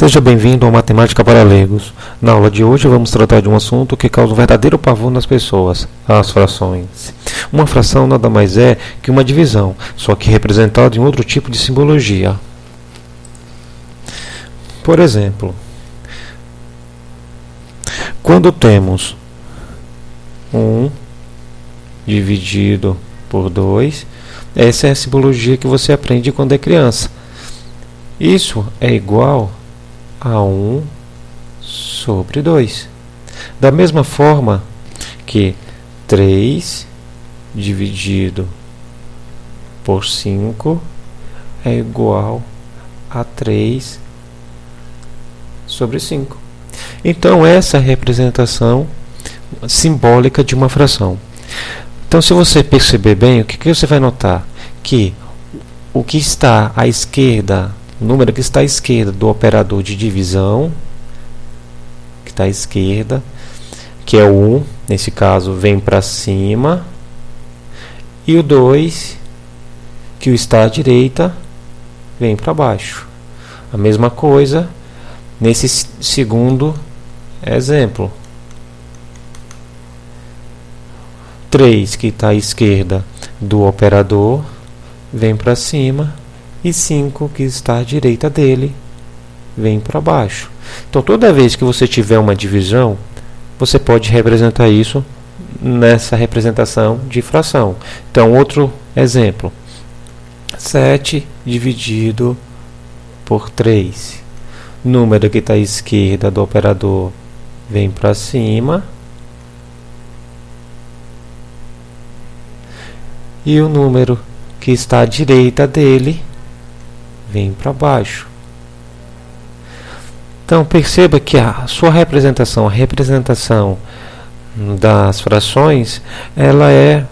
Seja bem-vindo ao Matemática para Leigos. Na aula de hoje vamos tratar de um assunto que causa um verdadeiro pavor nas pessoas, as frações. Uma fração nada mais é que uma divisão, só que representada em outro tipo de simbologia. Por exemplo, quando temos 1 dividido por 2, essa é a simbologia que você aprende quando é criança. Isso é igual a 1 sobre 2. Da mesma forma que 3 dividido por 5 é igual a 3 sobre 5. Então, essa é a representação simbólica de uma fração. Então, se você perceber bem, o que você vai notar? Que o que está à esquerda, o número que está à esquerda do operador de divisão, que está à esquerda, que é o 1, nesse caso, vem para cima, e o 2, que está à direita, vem para baixo. A mesma coisa nesse segundo exemplo. 3, que está à esquerda do operador, vem para cima, e 5, que está à direita dele, vem para baixo. Então, toda vez que você tiver uma divisão, você pode representar isso nessa representação de fração. Então, outro exemplo. 7 dividido por 3. Número que está à esquerda do operador vem para cima, e o número que está à direita dele vem para baixo. Então, perceba que a sua representação, a representação das frações, ela é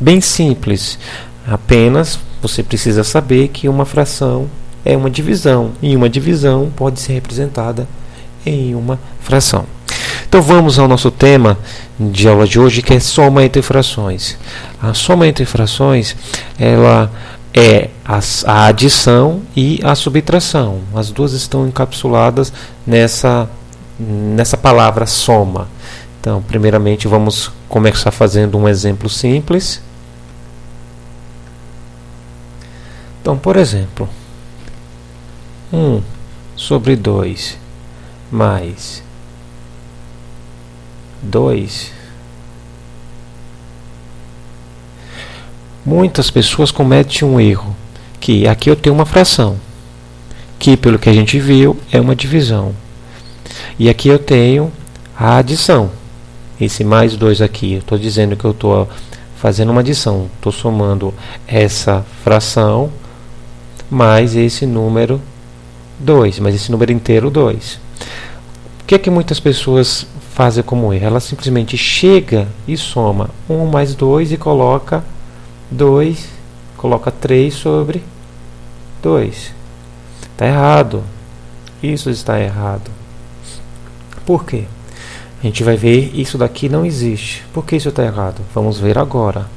bem simples. Apenas você precisa saber que uma fração é uma divisão, e uma divisão pode ser representada em uma fração. Então, vamos ao nosso tema de aula de hoje, que é soma entre frações. A soma entre frações, ela é a adição e a subtração. As duas estão encapsuladas nessa palavra soma. Então, primeiramente, vamos começar fazendo um exemplo simples. Então, por exemplo, 1 sobre 2 mais 2. Muitas pessoas cometem um erro, que aqui eu tenho uma fração, que pelo que a gente viu é uma divisão. E aqui eu tenho a adição. Esse mais 2 aqui, eu estou dizendo que eu estou fazendo uma adição. Estou somando essa fração mais esse número 2, mas esse número inteiro 2. O que é que muitas pessoas fazem como erro? Ela simplesmente chega e soma 1 mais 2 e coloca 2, coloca 3 sobre 2. Está errado. Isso está errado. Por quê? A gente vai ver, isso daqui não existe. Por que isso está errado? Vamos ver agora.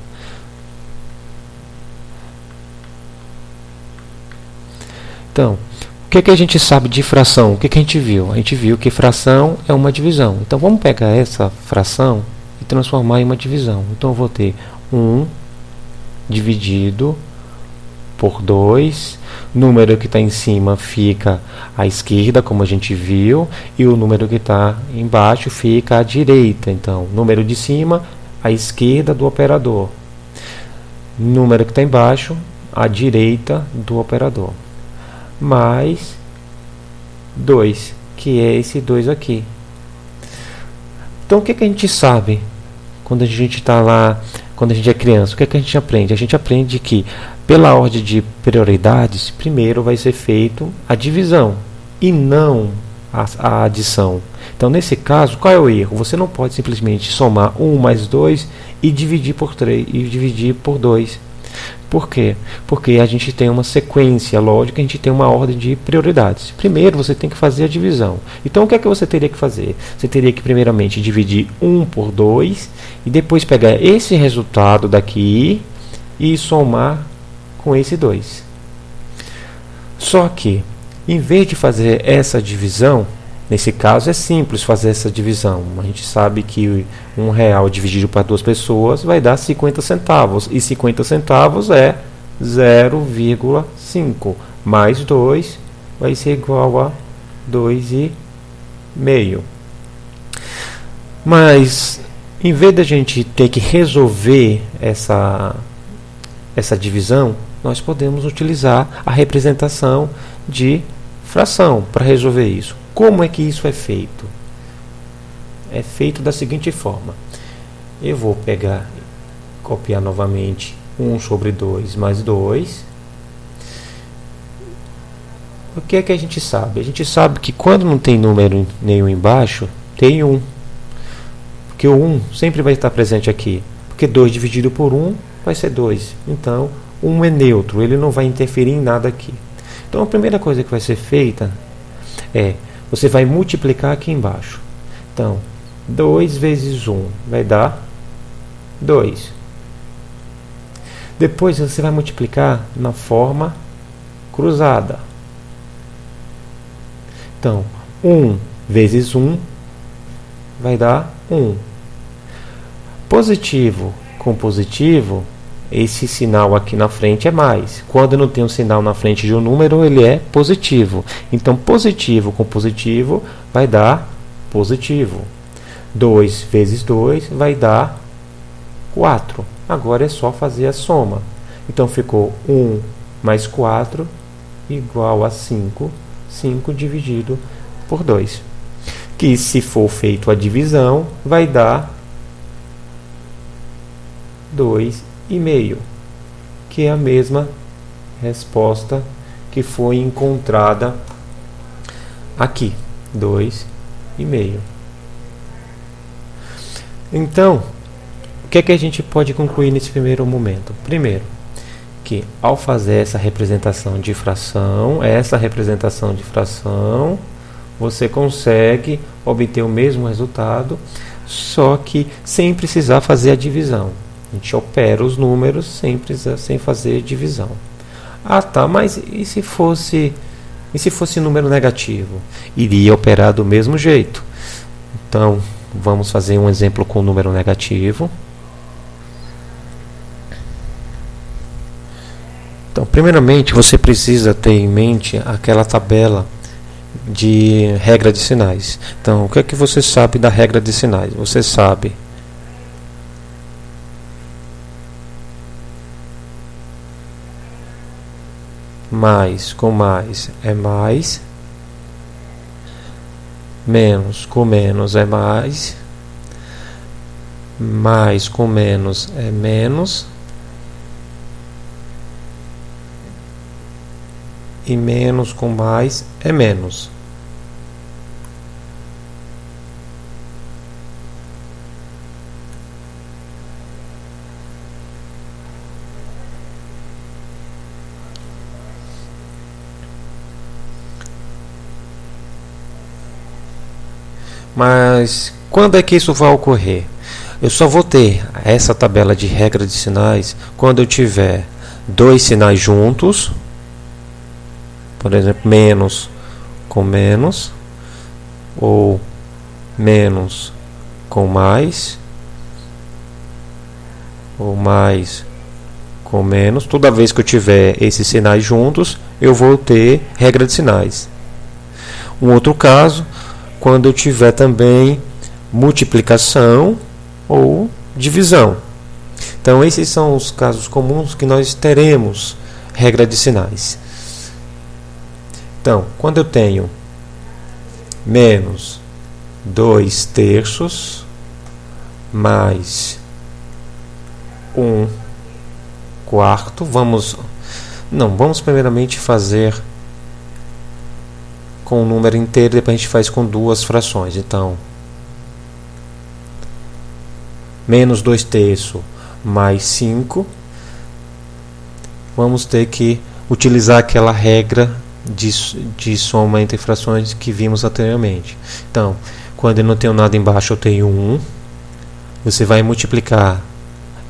Então, o que a gente sabe de fração? O que a gente viu? A gente viu que fração é uma divisão. Então, vamos pegar essa fração e transformar em uma divisão. Então, eu vou ter 1 dividido por 2. Número que está em cima fica à esquerda, como a gente viu, e o número que está embaixo fica à direita. Então, número de cima, à esquerda do operador. Número que está embaixo, à direita do operador. Mais 2, que é esse 2 aqui. Então, o que a gente sabe quando a gente está lá, quando a gente é criança? O que a gente aprende? A gente aprende que, pela ordem de prioridades, primeiro vai ser feito a divisão e não a adição. Então, nesse caso, qual é o erro? Você não pode simplesmente somar 1 mais 2 e dividir por 3 e dividir por 2. Por quê? Porque a gente tem uma sequência lógica, a gente tem uma ordem de prioridades. Primeiro, você tem que fazer a divisão. Então, o que é que você teria que fazer? Você teria que, primeiramente, dividir 1 por 2 e depois pegar esse resultado daqui e somar com esse 2. Só que Em vez de fazer essa divisão, nesse caso é simples fazer essa divisão. A gente sabe que R$1 dividido para 2 pessoas vai dar 50 centavos. E 50 centavos é 0,5 mais 2 vai ser igual a 2,5. Mas, em vez da gente ter que resolver essa divisão, nós podemos utilizar a representação de fração para resolver isso. Como é que isso é feito? É feito da seguinte forma. Eu vou pegar, copiar novamente 1 sobre 2 mais 2. O que é que a gente sabe? A gente sabe que quando não tem número nenhum embaixo, tem 1. Porque o 1 sempre vai estar presente aqui. Porque 2 dividido por 1 vai ser 2. Então, 1 é neutro, ele não vai interferir em nada aqui. Então, a primeira coisa que vai ser feita é, você vai multiplicar aqui embaixo. Então, 2 vezes 1 vai dar 2. Depois você vai multiplicar na forma cruzada. Então, 1 vezes 1 vai dar 1. Positivo com positivo, esse sinal aqui na frente é mais. Quando não tem um sinal na frente de um número, ele é positivo. Então, positivo com positivo vai dar positivo. 2 vezes 2 vai dar 4. Agora é só fazer a soma. Então, ficou 1 mais 4 igual a 5. 5 dividido por 2. Que, se for feito a divisão, vai dar 2,5, que é a mesma resposta que foi encontrada aqui, 2,5. Então, o que é que a gente pode concluir nesse primeiro momento? Primeiro, que ao fazer essa representação de fração, você consegue obter o mesmo resultado, só que sem precisar fazer a divisão. A gente opera os números sem fazer divisão. Ah, tá, mas e se fosse número negativo? Iria operar do mesmo jeito. Então, vamos fazer um exemplo com número negativo. Então, primeiramente, você precisa ter em mente aquela tabela de regra de sinais. Então, o que é que você sabe da regra de sinais? Você sabe mais com mais é mais, menos com menos é mais com menos é menos, e menos com mais é menos. Mas quando é que isso vai ocorrer? Eu só vou ter essa tabela de regra de sinais quando eu tiver dois sinais juntos, por exemplo, menos com menos, ou menos com mais, ou mais com menos. Toda vez que eu tiver esses sinais juntos, eu vou ter regra de sinais. Um outro caso, quando eu tiver também multiplicação ou divisão. Então, esses são os casos comuns que nós teremos regra de sinais. Então, quando eu tenho menos 2/3 mais 1/4, vamos primeiramente fazer com o número inteiro, depois a gente faz com duas frações. Então, menos 2/3 mais 5, vamos ter que utilizar aquela regra de soma entre frações que vimos anteriormente. Então, quando eu não tenho nada embaixo, eu tenho 1. Você vai multiplicar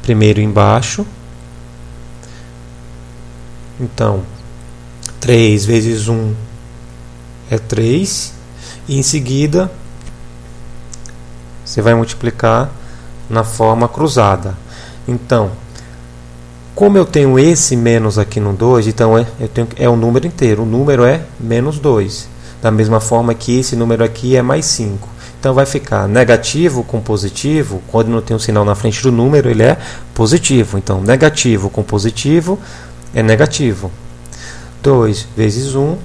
primeiro embaixo. Então, 3 vezes 1 é 3, e em seguida você vai multiplicar na forma cruzada. Então, como eu tenho esse menos aqui no 2, então é um número inteiro, o número é menos 2. Da mesma forma que esse número aqui é mais 5. Então vai ficar negativo com positivo, quando não tem um sinal na frente do número, ele é positivo. Então, negativo com positivo é negativo. 2 vezes 1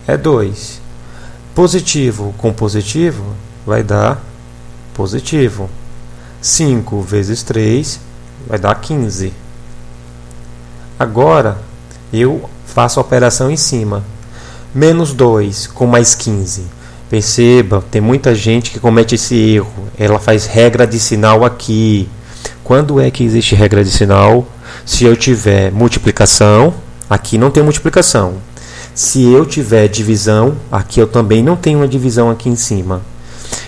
é 2. Positivo com positivo vai dar positivo. 5 vezes 3 vai dar 15. Agora, eu faço a operação em cima. Menos 2 com mais 15. Perceba, tem muita gente que comete esse erro. Ela faz regra de sinal aqui. Quando é que existe regra de sinal? Se eu tiver multiplicação, aqui não tem multiplicação. Se eu tiver divisão, aqui eu também não tenho uma divisão aqui em cima.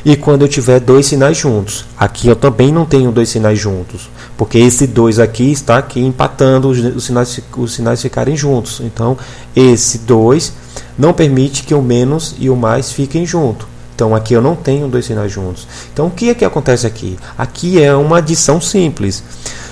E quando eu tiver dois sinais juntos, aqui eu também não tenho dois sinais juntos, porque esse 2 aqui está aqui empatando os sinais ficarem juntos. Então, esse 2 não permite que o menos e o mais fiquem juntos. Então, aqui eu não tenho dois sinais juntos. Então, o que é que acontece aqui? Aqui é uma adição simples.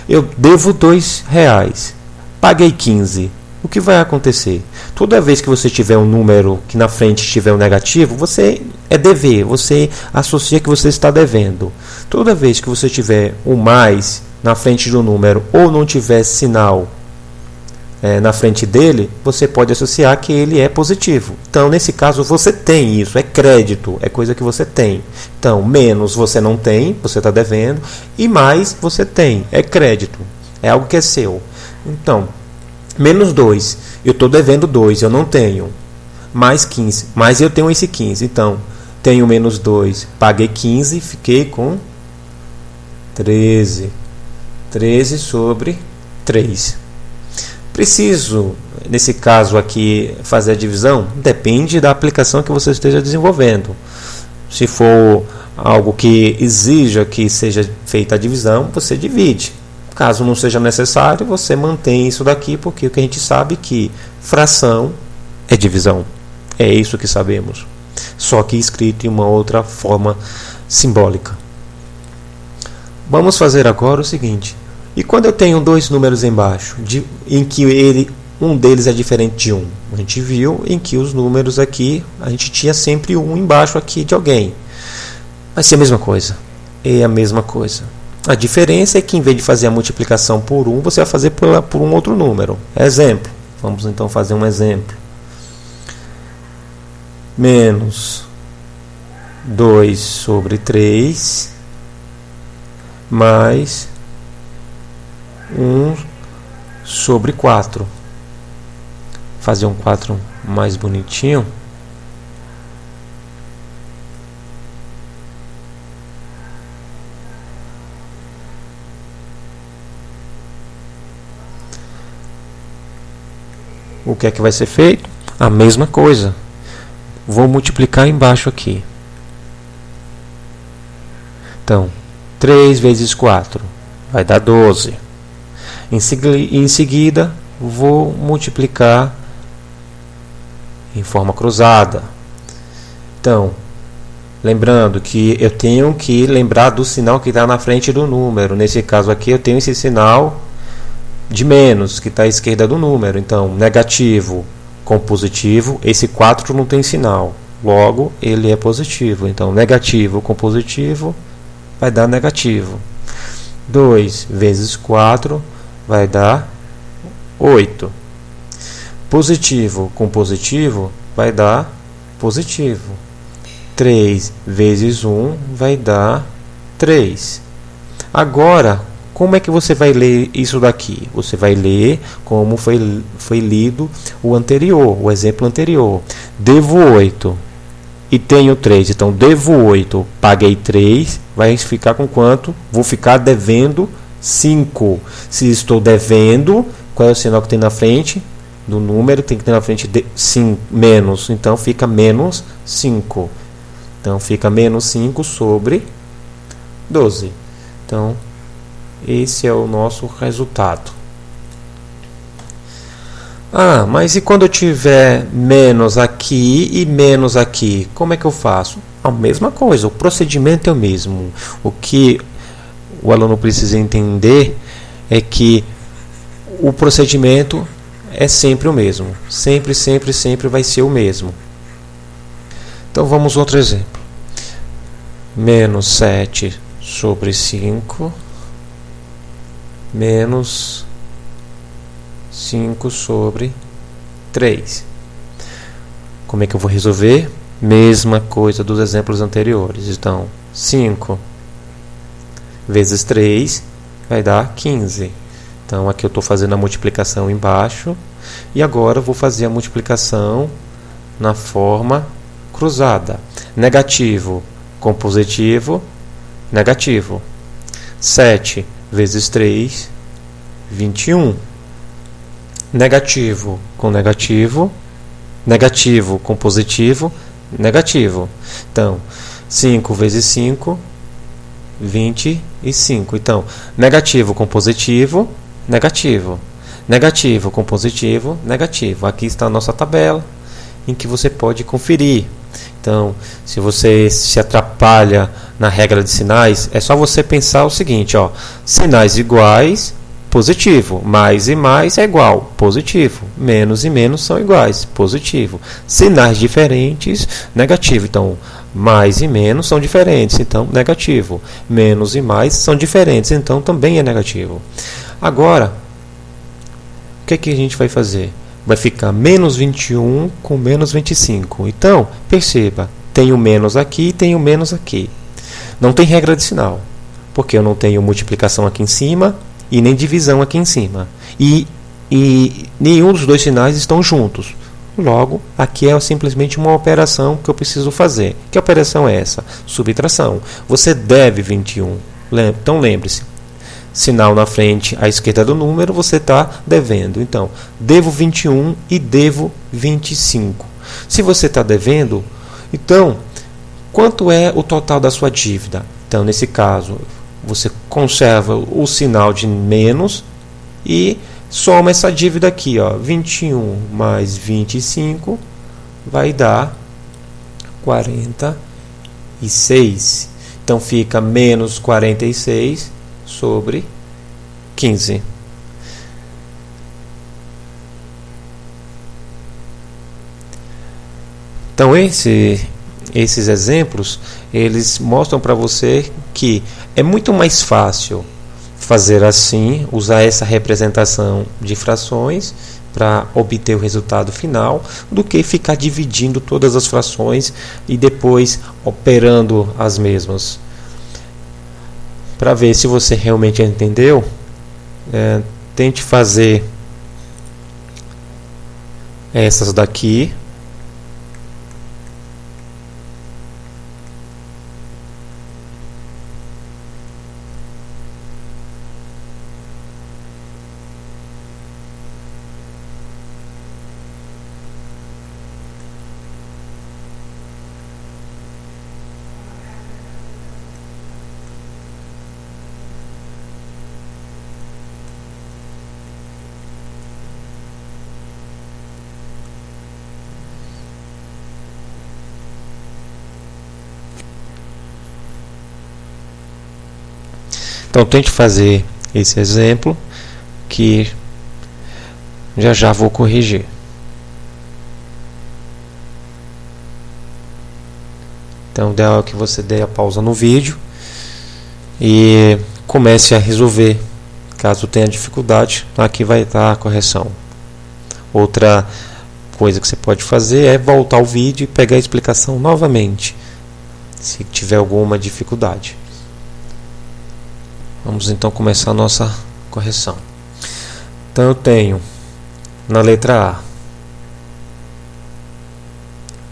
Eu devo R$2, paguei 15. O que vai acontecer? Toda vez que você tiver um número que na frente tiver um negativo, você é dever, você associa que você está devendo. Toda vez que você tiver um mais na frente do número ou não tiver sinal na frente dele, você pode associar que ele é positivo. Então, nesse caso, você tem isso, é crédito, é coisa que você tem. Então, menos você não tem, você está devendo, e mais você tem, é crédito, é algo que é seu. Então, menos 2, eu estou devendo 2, eu não tenho. Mais 15, mas eu tenho esse 15. Então, tenho menos 2, paguei 15, fiquei com 13. 13 sobre 3. Preciso, nesse caso aqui, fazer a divisão? Depende da aplicação que você esteja desenvolvendo. Se for algo que exija que seja feita a divisão, você divide. Caso não seja necessário, você mantém isso daqui, porque o que a gente sabe é que fração é divisão. É isso que sabemos. Só que escrito em uma outra forma simbólica. Vamos fazer agora o seguinte. E quando eu tenho dois números embaixo, em que um deles é diferente de um? A gente viu em que os números aqui, a gente tinha sempre um embaixo aqui de alguém. Vai ser a mesma coisa. É a mesma coisa. A diferença é que em vez de fazer a multiplicação por 1, você vai fazer por um outro número. Exemplo. Vamos então fazer um exemplo. Menos 2 sobre 3 mais 1 sobre 4. Fazer um 4 mais bonitinho. O que é que vai ser feito? A mesma coisa. Vou multiplicar embaixo aqui. Então, 3 vezes 4 vai dar 12. Em seguida, vou multiplicar em forma cruzada. Então, lembrando que eu tenho que lembrar do sinal que está na frente do número. Nesse caso aqui, eu tenho esse sinal de menos, que está à esquerda do número. Então, negativo com positivo, esse 4 não tem sinal, logo ele é positivo. Então, negativo com positivo vai dar negativo. 2 vezes 4 vai dar 8. Positivo com positivo vai dar positivo. 3 vezes 1 vai dar 3. Agora, como é que você vai ler isso daqui? Você vai ler como foi lido o anterior, o exemplo anterior. Devo 8 e tenho 3. Então, devo 8, paguei 3, vai ficar com quanto? Vou ficar devendo 5. Se estou devendo, qual é o sinal que tem na frente do número? Tem que ter na frente de menos. Então, fica menos 5. Então, fica menos 5 sobre 12. Então, esse é o nosso resultado. Ah, mas e quando eu tiver menos aqui e menos aqui? Como é que eu faço? A mesma coisa, o procedimento é o mesmo. O que o aluno precisa entender é que o procedimento é sempre o mesmo. Sempre, sempre, sempre vai ser o mesmo. Então vamos outro exemplo. Menos 7 sobre 5 menos 5 sobre 3. Como é que eu vou resolver? Mesma coisa dos exemplos anteriores. Então, 5 vezes 3 vai dar 15. Então, aqui eu estou fazendo a multiplicação embaixo. E agora eu vou fazer a multiplicação na forma cruzada. Negativo com positivo, negativo. 7 vezes 3, 21. Negativo com negativo, negativo com positivo, negativo. Então, 5 vezes 5, 25. Então, negativo com positivo, negativo. Negativo com positivo, negativo. Aqui está a nossa tabela, em que você pode conferir. Então, se você se atrapalha na regra de sinais, é só você pensar o seguinte, ó, sinais iguais, positivo, mais e mais é igual, positivo, menos e menos são iguais, positivo. Sinais diferentes, negativo. Então, mais e menos são diferentes, então negativo. Menos e mais são diferentes, então também é negativo. Agora, o que a gente vai fazer? Vai ficar menos 21 com menos 25. Então, perceba, tenho menos aqui e tenho menos aqui. Não tem regra de sinal, porque eu não tenho multiplicação aqui em cima e nem divisão aqui em cima. E nenhum dos dois sinais estão juntos. Logo, aqui é simplesmente uma operação que eu preciso fazer. Que operação é essa? Subtração. Você deve 21. Então, lembre-se. Sinal na frente à esquerda do número, você está devendo. Então, devo 21 e devo 25. Se você está devendo, então, quanto é o total da sua dívida? Então, nesse caso, você conserva o sinal de menos e soma essa dívida aqui, ó, 21 mais 25 vai dar 46. Então, fica menos 46 sobre 15. Então esses exemplos, eles mostram para você que é muito mais fácil fazer assim, usar essa representação de frações para obter o resultado final, do que ficar dividindo todas as frações e depois operando as mesmas. Para ver se você realmente entendeu, tente fazer essas daqui. Então tente fazer esse exemplo que já vou corrigir. Então o ideal é que você dê a pausa no vídeo e comece a resolver. Caso tenha dificuldade, aqui vai estar a correção. Outra coisa que você pode fazer é voltar ao vídeo e pegar a explicação novamente, se tiver alguma dificuldade. Vamos então começar a nossa correção. Então eu tenho na letra A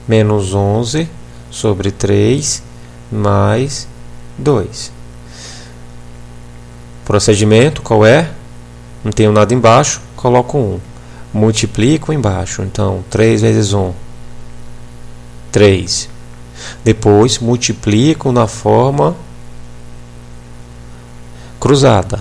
menos 11 sobre 3 mais 2. Procedimento qual é? Não tenho nada embaixo, coloco 1. Multiplico embaixo, então 3 vezes 1, 3. Depois multiplico na forma cruzada.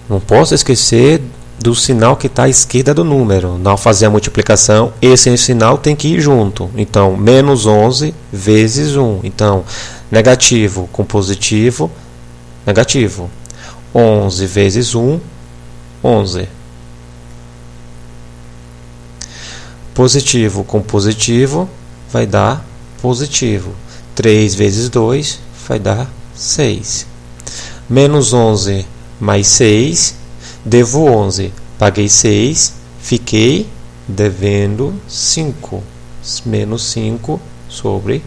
Não posso esquecer do sinal que está à esquerda do número. Ao fazer a multiplicação, esse sinal tem que ir junto. Então, menos 11 vezes 1. Então, negativo com positivo, negativo. 11 vezes 1, 11. Positivo com positivo vai dar positivo. 3 vezes 2 vai dar 6. Menos 11 mais 6, devo 11. Paguei 6, fiquei devendo 5. Menos 5 sobre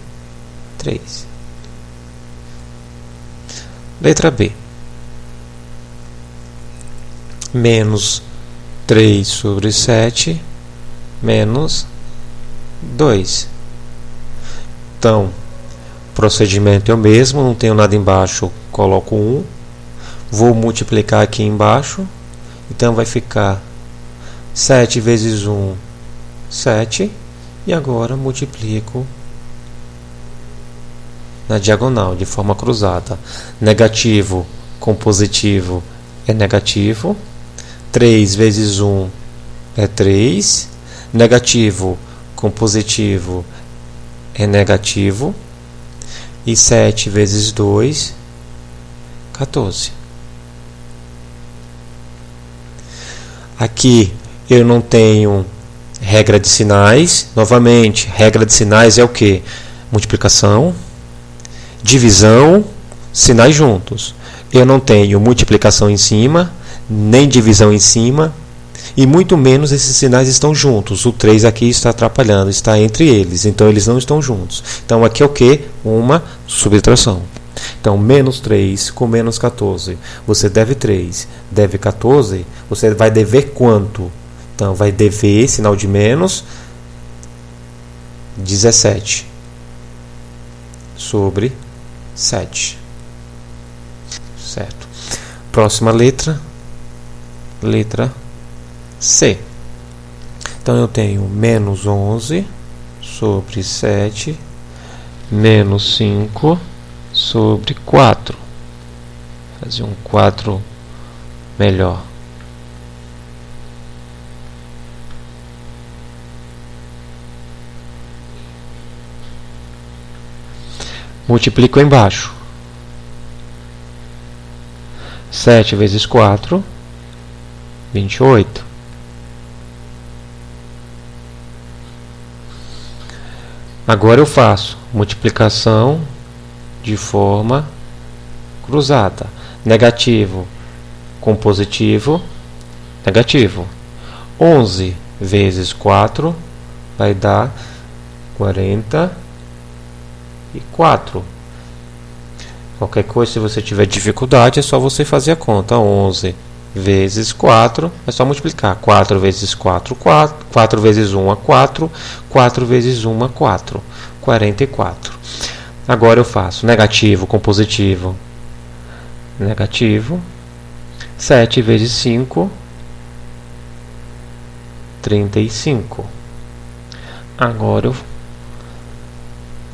3. Letra B. Menos 3 sobre 7, menos 2. Então, o procedimento é o mesmo, não tenho nada embaixo, coloco 1. Vou multiplicar aqui embaixo, então vai ficar 7 vezes 1, 7. E agora multiplico na diagonal, de forma cruzada. Negativo com positivo é negativo. 3 vezes 1 é 3. Negativo com positivo é negativo. E 7 vezes 2, 14. Aqui eu não tenho regra de sinais. Novamente, regra de sinais é o que? Multiplicação, divisão, sinais juntos. Eu não tenho multiplicação em cima, nem divisão em cima, e muito menos esses sinais estão juntos. O 3 aqui está atrapalhando, está entre eles, então eles não estão juntos. Então aqui é o que? Uma subtração. Então, menos 3 com menos 14. Você deve 3, deve 14. Você vai dever quanto? Então, vai dever, sinal de menos, 17 sobre 7. Certo. Próxima letra. Letra C. Então, eu tenho menos 11 sobre 7, menos 5 sobre 4. Fazer um 4 melhor. Multiplico embaixo. 7 vezes 4, 28. Agora eu faço multiplicação de forma cruzada. Negativo com positivo, negativo. 11 vezes 4 vai dar 44. Qualquer coisa, se você tiver dificuldade, é só você fazer a conta. 11 vezes 4, é só multiplicar. 4 vezes 4, 4. 4 vezes 1 é 4. 4 vezes 1 é 4. 44. Agora eu faço negativo com positivo. Negativo. 7 vezes 5, 35. Agora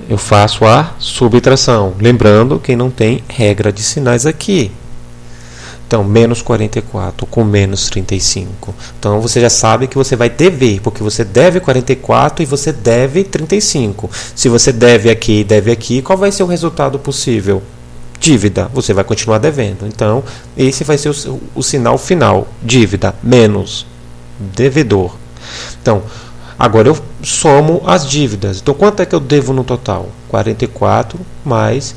eu faço a subtração. Lembrando que não tem regra de sinais aqui. Então, menos 44 com menos 35. Então, você já sabe que você vai dever, porque você deve 44 e você deve 35. Se você deve aqui e deve aqui, qual vai ser o resultado possível? Dívida. Você vai continuar devendo. Então, esse vai ser o sinal final. Dívida menos devedor. Então, agora eu somo as dívidas. Então, quanto é que eu devo no total? 44 mais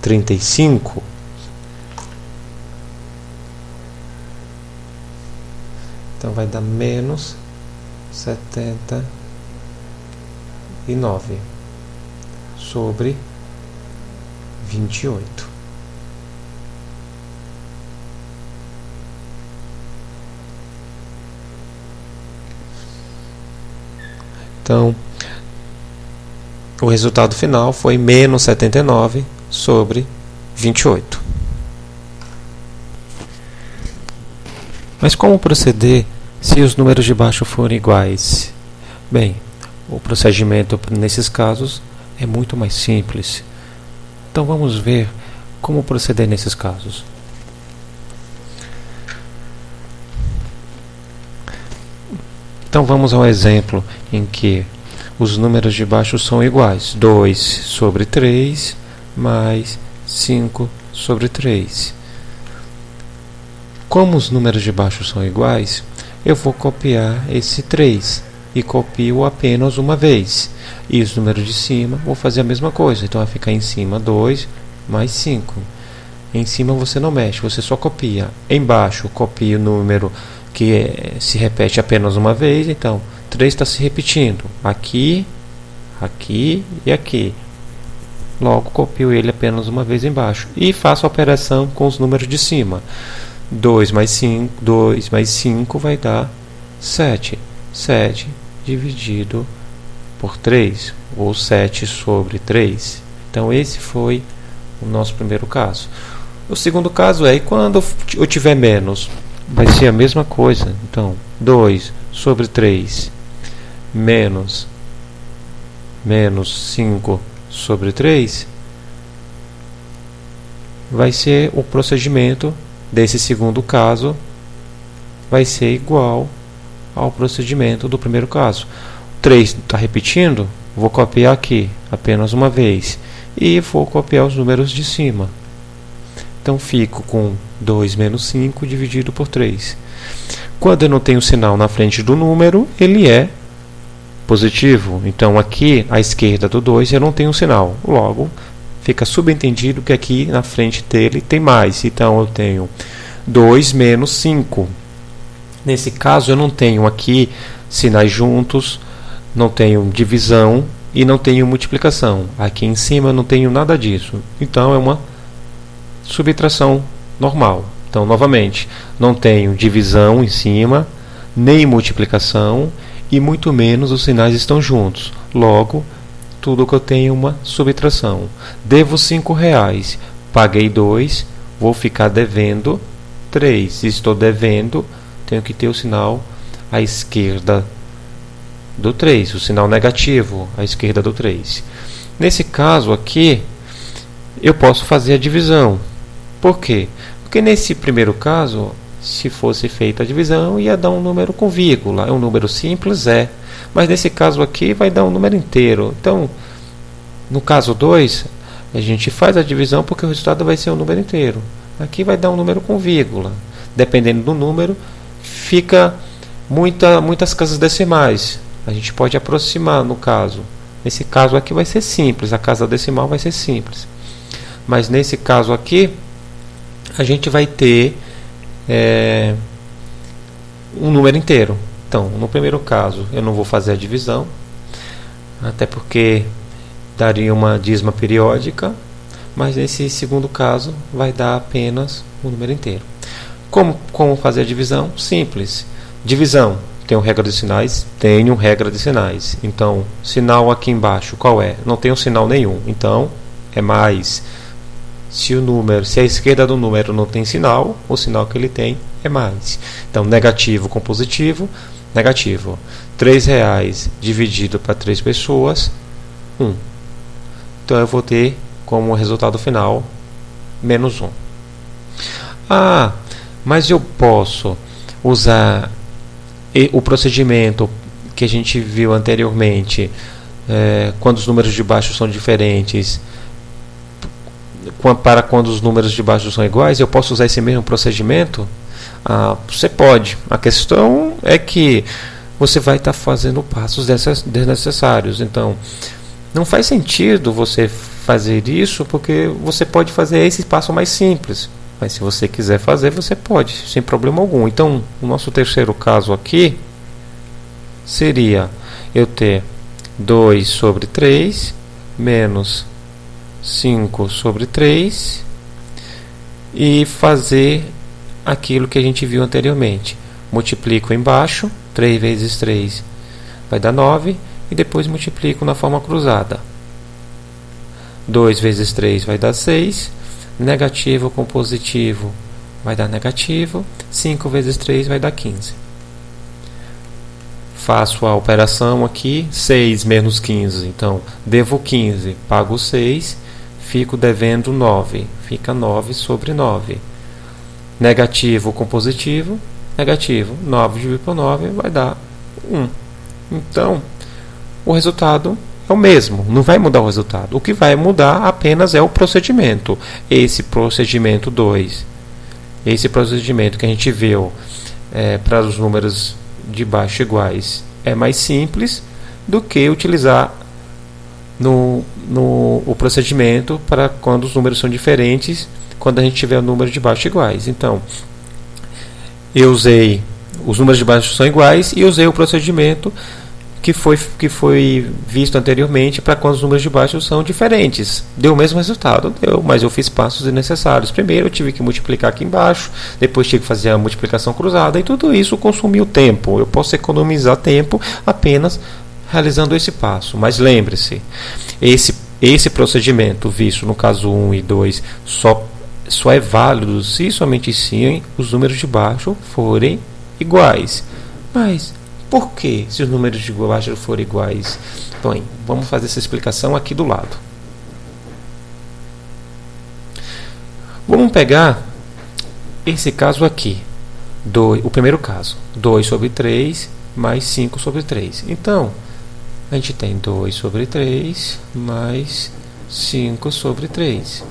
35. Então, vai dar menos 79 sobre 28. Então, o resultado final foi menos 79 sobre 28. Mas como proceder se os números de baixo forem iguais? Bem, o procedimento nesses casos é muito mais simples. Então vamos ver como proceder nesses casos. Então vamos ao exemplo em que os números de baixo são iguais. 2 sobre 3 mais 5 sobre 3. Como os números de baixo são iguais, eu vou copiar esse 3 e copio apenas uma vez. E os números de cima vou fazer a mesma coisa. Então vai ficar em cima 2 mais 5. Em cima você não mexe, você só copia. Embaixo copia o número que se repete apenas uma vez. Então 3 está se repetindo aqui, aqui e aqui. Logo copio ele apenas uma vez embaixo. E faço a operação com os números de cima. 2 mais 5 vai dar 7. 7 dividido por 3, ou 7 sobre 3. Então esse foi o nosso primeiro caso. O segundo caso é, e quando eu tiver menos, vai ser a mesma coisa. Então 2 sobre 3 menos 5 sobre 3 vai ser o procedimento desse segundo caso, vai ser igual ao procedimento do primeiro caso. 3 está repetindo, vou copiar aqui apenas uma vez e vou copiar os números de cima. Então fico com 2 menos 5 dividido por 3. Quando eu não tenho sinal na frente do número, ele é positivo. Então aqui à esquerda do 2 eu não tenho sinal. Logo, fica subentendido que aqui na frente dele tem mais. Então eu tenho 2 menos 5. Nesse caso eu não tenho aqui sinais juntos, não tenho divisão e não tenho multiplicação. Aqui em cima eu não tenho nada disso. Então é uma subtração normal. Então novamente, não tenho divisão em cima, nem multiplicação e muito menos os sinais estão juntos. Logo, tudo que eu tenho é uma subtração. Devo R$5, paguei 2, vou ficar devendo 3. Se estou devendo, tenho que ter o sinal à esquerda do 3, o sinal negativo à esquerda do 3. Nesse caso aqui, eu posso fazer a divisão. Por quê? Porque nesse primeiro caso, se fosse feita a divisão, ia dar um número com vírgula. É um número simples, mas nesse caso aqui vai dar um número inteiro. Então, no caso 2, a gente faz a divisão porque o resultado vai ser um número inteiro. Aqui vai dar um número com vírgula. Dependendo do número, fica muitas casas decimais. A gente pode aproximar no caso. Nesse caso aqui vai ser simples, a casa decimal vai ser simples. Mas nesse caso aqui, a gente vai ter um número inteiro. Então, no primeiro caso, eu não vou fazer a divisão, até porque daria uma dízima periódica, mas nesse segundo caso vai dar apenas o número inteiro. Como fazer a divisão? Simples. Divisão. Tenho regra de sinais? Tenho regra de sinais. Então, sinal aqui embaixo, qual é? Não tenho sinal nenhum. Então, é mais. Se a esquerda do número não tem sinal, o sinal que ele tem é mais. Então, negativo com positivo, negativo. R$3 dividido para 3 pessoas, 1. Então, eu vou ter como resultado final menos 1. Mas eu posso usar o procedimento que a gente viu anteriormente, quando os números de baixo são diferentes, para quando os números de baixo são iguais, eu posso usar esse mesmo procedimento? Você pode. A questão é que você vai estar fazendo passos desnecessários. Então, não faz sentido você fazer isso, porque você pode fazer esse passo mais simples. Mas se você quiser fazer, você pode, sem problema algum. Então, o nosso terceiro caso aqui seria eu ter 2 sobre 3 menos 5 sobre 3 e fazer aquilo que a gente viu anteriormente. Multiplico embaixo, 3 vezes 3 vai dar 9, e depois multiplico na forma cruzada. 2 vezes 3 vai dar 6, negativo com positivo vai dar negativo, 5 vezes 3 vai dar 15. Faço a operação aqui, 6 menos 15, então devo 15, pago 6, fico devendo 9, fica 9 sobre 9. Negativo com positivo, negativo, 9 dividido por 9 vai dar 1. Então, o resultado é o mesmo, não vai mudar o resultado. O que vai mudar apenas é o procedimento. Esse procedimento 2, esse procedimento que a gente viu para os números de baixo iguais é mais simples do que utilizar o procedimento para quando os números são diferentes, quando a gente tiver o número de baixo iguais. Então, eu usei os números de baixo são iguais e usei o procedimento que foi visto anteriormente para quando os números de baixo são diferentes. Deu o mesmo resultado, deu, mas eu fiz passos desnecessários. Primeiro eu tive que multiplicar aqui embaixo, depois tive que fazer a multiplicação cruzada, e tudo isso consumiu tempo. Eu posso economizar tempo apenas realizando esse passo. Mas lembre-se, esse procedimento visto no caso 1 e 2 só é válido se somente se os números de baixo forem iguais. Mas por que se os números de baixo forem iguais? Bem, vamos fazer essa explicação aqui do lado. Vamos pegar esse caso aqui, o primeiro caso, 2 sobre 3 mais 5 sobre 3. Então, a gente tem 2 sobre 3 mais 5 sobre 3.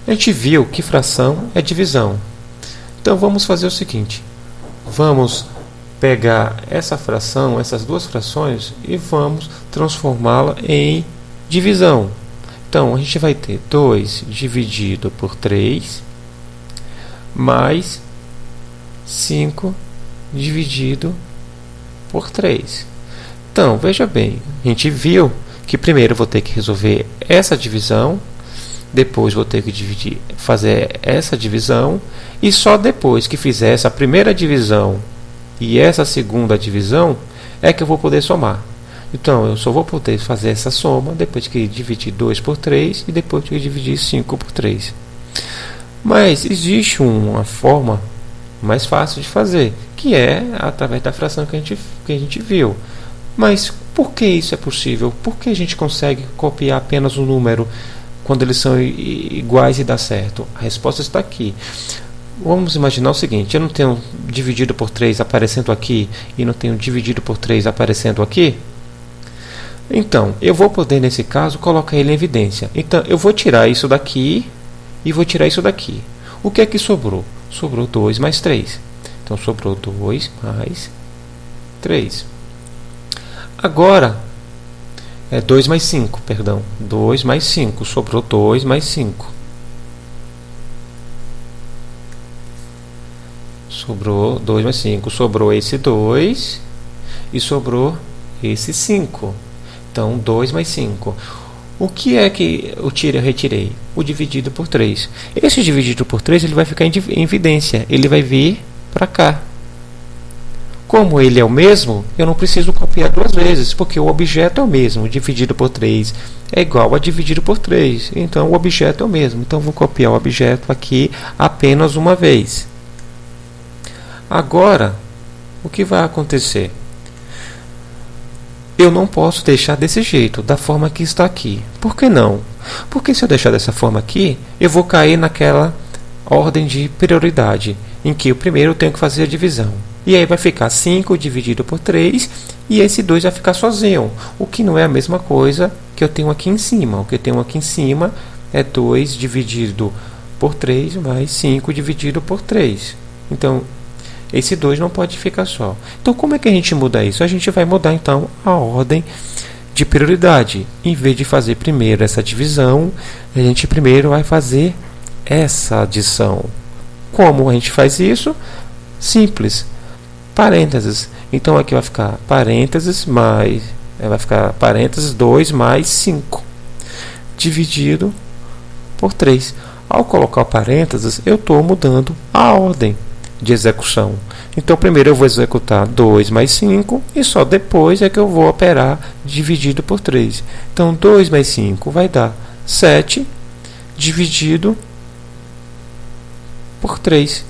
A gente viu que fração é divisão. Então, vamos fazer o seguinte. Vamos pegar essa fração, essas duas frações, e vamos transformá-la em divisão. Então, a gente vai ter 2 dividido por 3 mais 5 dividido por 3. Então, veja bem, a gente viu que primeiro eu vou ter que resolver essa divisão, depois vou ter que fazer essa divisão, e só depois que fizer essa primeira divisão e essa segunda divisão é que eu vou poder somar. Então, eu só vou poder fazer essa soma depois que dividir 2 por 3 e depois que dividir 5 por 3. Mas existe uma forma mais fácil de fazer, que é através da fração que a gente viu. Mas por que isso é possível? Por que a gente consegue copiar apenas um número quando eles são iguais e dá certo? A resposta está aqui. Vamos imaginar o seguinte: eu não tenho dividido por 3 aparecendo aqui e não tenho dividido por 3 aparecendo aqui. Então, eu vou poder, nesse caso, colocar ele em evidência. Então, eu vou tirar isso daqui e vou tirar isso daqui. O que é que sobrou? Sobrou 2 mais 3. Então, sobrou 2 mais 3. Agora, 2 mais 5, perdão. 2 mais 5. Sobrou 2 mais 5. Sobrou 2 mais 5. Sobrou esse 2 e sobrou esse 5. Então, 2 mais 5. O que é que eu retirei? O dividido por 3. Esse dividido por 3 ele vai ficar em evidência. Ele vai vir para cá. Como ele é o mesmo, eu não preciso copiar duas vezes, porque o objeto é o mesmo. Dividido por 3 é igual a dividido por 3. Então, o objeto é o mesmo. Então, vou copiar o objeto aqui apenas uma vez. Agora, o que vai acontecer? Eu não posso deixar desse jeito, da forma que está aqui. Por que não? Porque se eu deixar dessa forma aqui, eu vou cair naquela ordem de prioridade, em que o primeiro eu tenho que fazer a divisão. E aí vai ficar 5 dividido por 3, e esse 2 vai ficar sozinho, o que não é a mesma coisa que eu tenho aqui em cima. O que eu tenho aqui em cima é 2 dividido por 3 mais 5 dividido por 3. Então, esse 2 não pode ficar só. Então, como é que a gente muda isso? A gente vai mudar, então, a ordem de prioridade. Em vez de fazer primeiro essa divisão, a gente primeiro vai fazer essa adição. Como a gente faz isso? Simples. Parênteses. Então, aqui vai ficar parênteses mais... vai ficar parênteses 2 mais 5. Dividido por 3. Ao colocar o parênteses, eu estou mudando a ordem de execução. Então, primeiro eu vou executar 2 mais 5 e só depois é que eu vou operar dividido por 3. Então, 2 mais 5 vai dar 7 dividido por 3.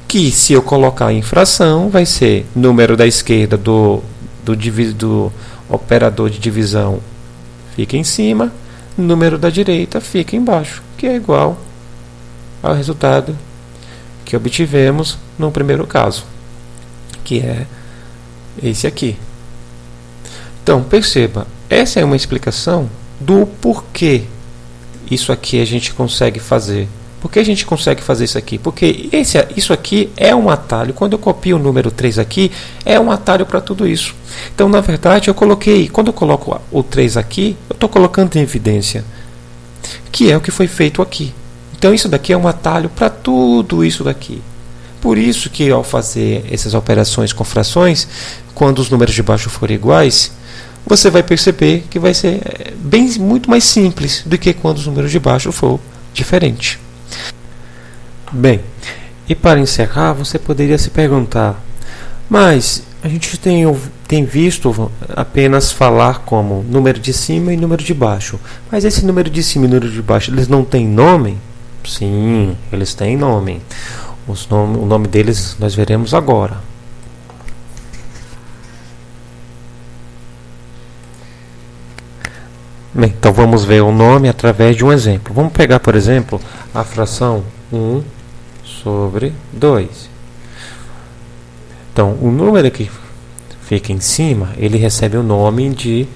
Que, se eu colocar em fração, vai ser número da esquerda do operador de divisão fica em cima, número da direita fica embaixo, que é igual ao resultado que obtivemos no primeiro caso, que é esse aqui. Então, perceba, essa é uma explicação do porquê isso aqui a gente consegue fazer. Por que a gente consegue fazer isso aqui? Porque isso aqui é um atalho. Quando eu copio o número 3 aqui, é um atalho para tudo isso. Então, na verdade, quando eu coloco o 3 aqui, eu estou colocando em evidência, que é o que foi feito aqui. Então, isso daqui é um atalho para tudo isso daqui. Por isso que, ao fazer essas operações com frações, quando os números de baixo forem iguais, você vai perceber que vai ser muito mais simples do que quando os números de baixo for diferente. Bem, e para encerrar, você poderia se perguntar, mas a gente tem visto apenas falar como número de cima e número de baixo. Mas esse número de cima e número de baixo, eles não têm nome? Sim, eles têm nome. O nome deles nós veremos agora. Bem, então vamos ver o nome através de um exemplo. Vamos pegar, por exemplo, a fração 1 sobre 2. Então, o número que fica em cima, ele recebe o nome de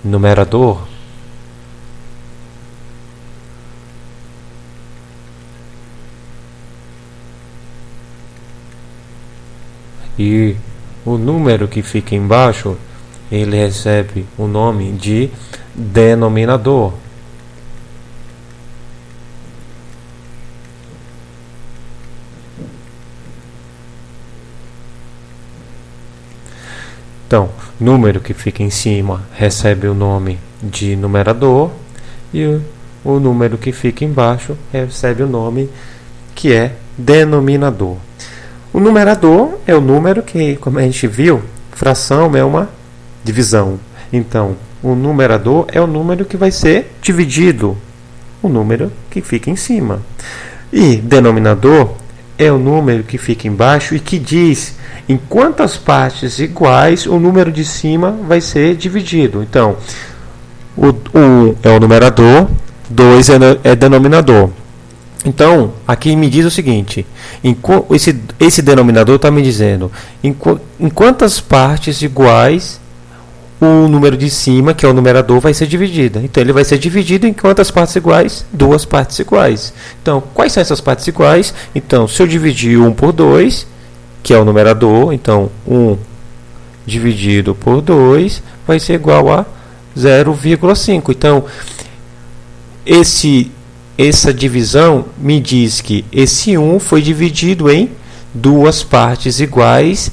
numerador. E o número que fica embaixo, ele recebe o nome de denominador. Então, número que fica em cima recebe o nome de numerador e o número que fica embaixo recebe o nome que é denominador. O numerador é o número que, como a gente viu, fração é uma divisão. Então, o numerador é o número que vai ser dividido, o número que fica em cima. E denominador é o número que fica embaixo e que diz em quantas partes iguais o número de cima vai ser dividido. Então, o 1 é o numerador, 2 é denominador. Então, aqui me diz o seguinte, esse denominador está me dizendo em quantas partes iguais o número de cima, que é o numerador, vai ser dividido. Então, ele vai ser dividido em quantas partes iguais? 2 partes iguais. Então, quais são essas partes iguais? Então, se eu dividir 1 por 2, que é o numerador, então 1 dividido por 2 vai ser igual a 0,5. Então, essa divisão me diz que esse 1 foi dividido em 2 partes iguais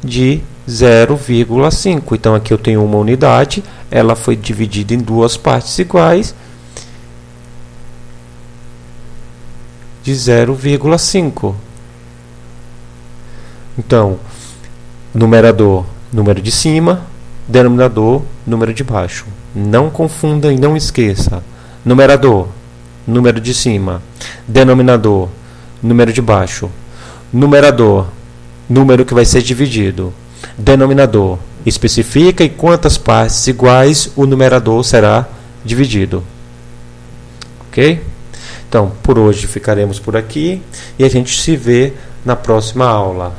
de 0,5. Então, aqui eu tenho uma unidade, ela foi dividida em 2 partes iguais de 0,5. Então, numerador, número de cima, denominador, número de baixo. Não confunda e não esqueça. Numerador, número de cima, denominador, número de baixo. Numerador, número que vai ser dividido. Denominador, especifica em quantas partes iguais o numerador será dividido. Ok? Então, por hoje ficaremos por aqui e a gente se vê na próxima aula.